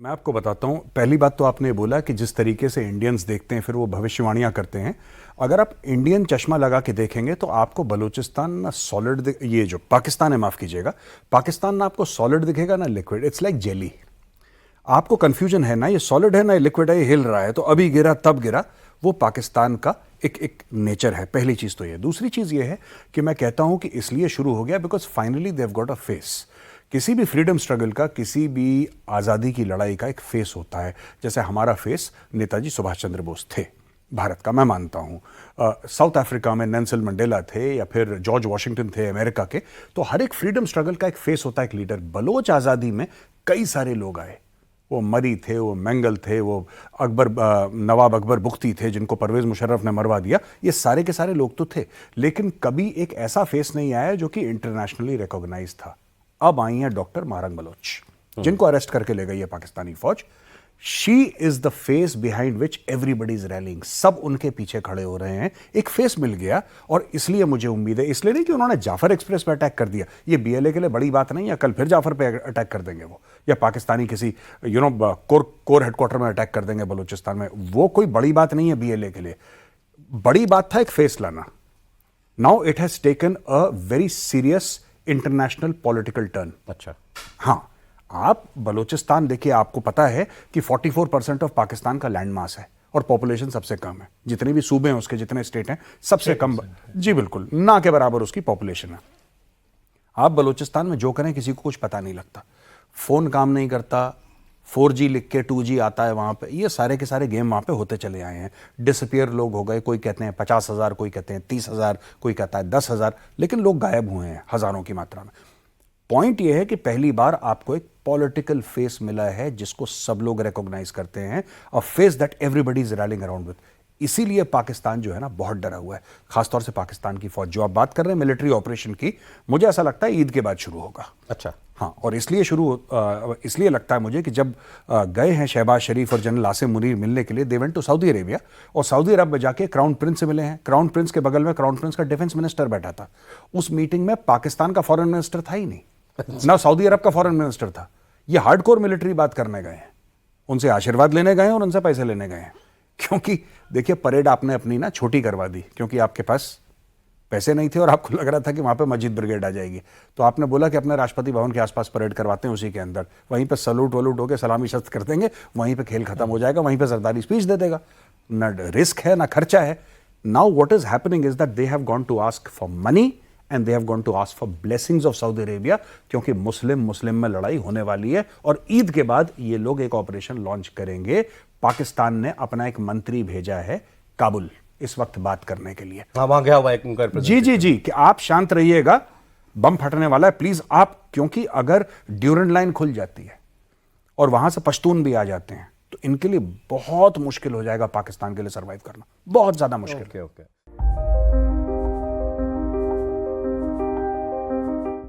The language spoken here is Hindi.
मैं आपको बताता हूं, पहली बात तो आपने बोला कि जिस तरीके से इंडियंस देखते हैं फिर वो भविष्यवाणियां करते हैं। अगर आप इंडियन चश्मा लगा के देखेंगे तो आपको बलूचिस्तान ना सॉलिड, ये जो पाकिस्तान है, माफ कीजिएगा, पाकिस्तान ना आपको सॉलिड दिखेगा ना लिक्विड। It's like jelly. आपको कंफ्यूजन है ना, ये सॉलिड है ना ये लिक्विड है, ये हिल रहा है तो अभी गिरा तब गिरा। वो पाकिस्तान का एक नेचर है। पहली चीज तो ये। दूसरी चीज ये है कि मैं कहता हूं कि इसलिए शुरू हो गया because finally they have got a face. किसी भी फ्रीडम स्ट्रगल का, किसी भी आज़ादी की लड़ाई का एक फेस होता है। जैसे हमारा फेस नेताजी सुभाष चंद्र बोस थे भारत का, मैं मानता हूं। साउथ अफ्रीका में नेल्सन मंडेला थे या फिर जॉर्ज वॉशिंगटन थे अमेरिका के। तो हर एक फ्रीडम स्ट्रगल का एक फेस होता है, एक लीडर। बलोच आज़ादी में कई सारे लोग आए। वो मरी थे, वो मेंगल थे, वो नवाब अकबर बुख्ती थे जिनको परवेज मुशर्रफ ने मरवा दिया। ये सारे के सारे लोग तो थे, लेकिन कभी एक ऐसा फेस नहीं आया जो कि इंटरनेशनली रिकॉग्नाइज था। अब आई है डॉक्टर मारंग बलोच, जिनको अरेस्ट करके ले गई है पाकिस्तानी फौज। She is the face behind which everybody is railing. सब उनके पीछे खड़े हो रहे हैं। एक फेस मिल गया और इसलिए मुझे उम्मीद है, इसलिए नहीं कि उन्होंने जाफर एक्सप्रेस पे अटैक कर दिया, ये बीएलए के लिए बड़ी बात नहीं है। कल फिर जाफर पे अटैक कर देंगे वो, या पाकिस्तानी किसी कोर हेडक्वार्टर में अटैक कर देंगे बलूचिस्तान में। वो कोई बड़ी बात नहीं है बीएलए के लिए। बड़ी बात था एक फेस लाना। Now it has taken a very serious international political turn. अच्छा, हाँ, आप बलूचिस्तान देखिए, आपको पता है कि 44% ऑफ पाकिस्तान का लैंड मास है और पॉपुलेशन सबसे कम है। जितने भी सूबे हैं उसके, जितने स्टेट हैं, सबसे कम, जी बिल्कुल, ना के बराबर उसकी पॉपुलेशन है। आप बलूचिस्तान में जो करें किसी को कुछ पता नहीं लगता। फोन काम नहीं करता, 4G लिख के 2G आता है वहां पे। ये सारे के सारे गेम वहां पे होते चले आए हैं। डिसअपियर लोग हो गए। कोई कहते हैं 50,000, कोई कहते हैं 30,000, कोई कहता है 10,000, लेकिन लोग गायब हुए हैं हजारों की मात्रा में। पॉइंट यह है कि पहली बार आपको एक पॉलिटिकल फेस मिला है जिसको सब लोग रिकॉग्नाइज करते हैं, अ face that everybody is railing around with. इसीलिए पाकिस्तान जो है ना बहुत डरा हुआ है, खासतौर से पाकिस्तान की फौज। जो आप बात कर रहे हैं मिलिट्री ऑपरेशन की, मुझे ऐसा लगता है ईद के बाद शुरू होगा। अच्छा, हाँ, और इसलिए लगता है मुझे कि जब गए हैं शहबाज शरीफ और जनरल आसिम मुनीर मिलने के लिए, they went to Saudi Arabia, और सऊदी अरब में जाके क्राउन प्रिंस से मिले हैं। क्राउन प्रिंस के बगल में क्राउन प्रिंस का डिफेंस मिनिस्टर बैठा था। उस मीटिंग में पाकिस्तान का फॉरेन मिनिस्टर था ही नहीं, ना सऊदी अरब का फॉरेन मिनिस्टर था। ये हार्डकोर मिलिट्री बात करने गए हैं, उनसे आशीर्वाद लेने गए हैं और उनसे पैसे लेने गए हैं। क्योंकि देखिए, परेड आपने अपनी ना छोटी करवा दी क्योंकि आपके पास पैसे नहीं थे और आपको लग रहा था कि वहां पे मस्जिद ब्रिगेड आ जाएगी। तो आपने बोला कि अपने राष्ट्रपति भवन के आसपास परेड करवाते हैं, उसी के अंदर वहीं पे सलूट वलूट होकर सलामी शस्त्र कर देंगे, वहीं पे खेल खत्म हो जाएगा, वहीं पे सरदारी स्पीच दे देगा। ना रिस्क है ना खर्चा है। Now what is happening is that they have gone to ask for money and they have gone to ask for blessings of Saudi Arabia, क्योंकि मुस्लिम में लड़ाई होने वाली है। और ईद के बाद ये लोग एक ऑपरेशन लॉन्च करेंगे। पाकिस्तान ने अपना एक मंत्री भेजा है काबुल इस वक्त बात करने के लिए। हाँ, वहां गया हुआ एक उनका जी, कि आप शांत रहिएगा, बम फटने वाला है प्लीज आप। क्योंकि अगर ड्यूरेंट लाइन खुल जाती है और वहां से पश्तून भी आ जाते हैं तो इनके लिए बहुत मुश्किल हो जाएगा, पाकिस्तान के लिए सरवाइव करना बहुत ज्यादा मुश्किल। ओके।